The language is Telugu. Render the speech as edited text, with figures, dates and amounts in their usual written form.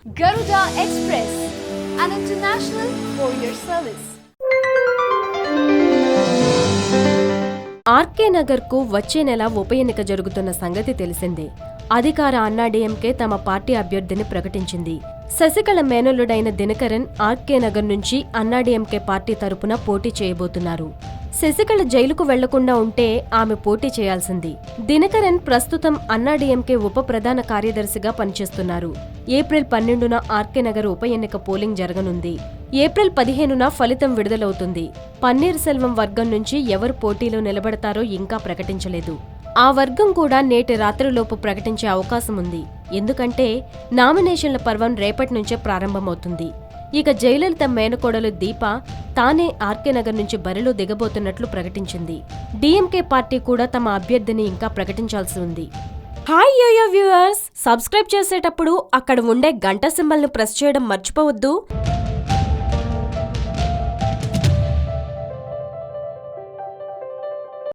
Garuda Express, an international courier service. RK Nagar కు వచ్చే నెల ఉప ఎన్నిక జరుగుతున్న సంగతి తెలిసిందే. అధికార అన్నాడీఎంకే తమ పార్టీ అభ్యర్థిని ప్రకటించింది. శశికళ మేనల్లుడైన దినకరన్ ఆర్కే నగర్ నుంచి అన్నాడీఎంకే పార్టీ తరపున పోటీ చేయబోతున్నారు. శశికళ జైలుకు వెళ్లకుండా ఉంటే ఆమె పోటీ చేయాల్సింది. దినకరన్ ప్రస్తుతం అన్నాడీఎంకే ఉప ప్రధాన కార్యదర్శిగా పనిచేస్తున్నారు. ఏప్రిల్ 12న ఆర్కే నగర్ ఉప ఎన్నిక పోలింగ్ జరగనుంది. ఏప్రిల్ 15న ఫలితం విడుదలవుతుంది. పన్నీర్ సెల్వం వర్గం నుంచి ఎవరు పోటీలో నిలబడతారో ఇంకా ప్రకటించలేదు. ఆ వర్గం కూడా నేటి రాత్రిలోపు ప్రకటించే అవకాశం ఉంది. ఎందుకంటే నామినేషన్ల పర్వం రేపటి నుంచే ప్రారంభమవుతుంది. ఇక జయలలిత మేనకోడలు దీప తానే ఆర్కే నగర్ నుంచి బరిలో దిగబోతున్నట్లు ప్రకటించింది. డీఎంకే పార్టీ కూడా తమ అభ్యర్థిని ఇంకా ప్రకటించాల్సి ఉంది. హాయ్ యోయో వ్యూవర్స్, సబ్స్క్రైబ్ చేసేటప్పుడు అక్కడ ఉండే గంట సింబల్ను ప్రెస్ చేయడం మర్చిపోవద్దు.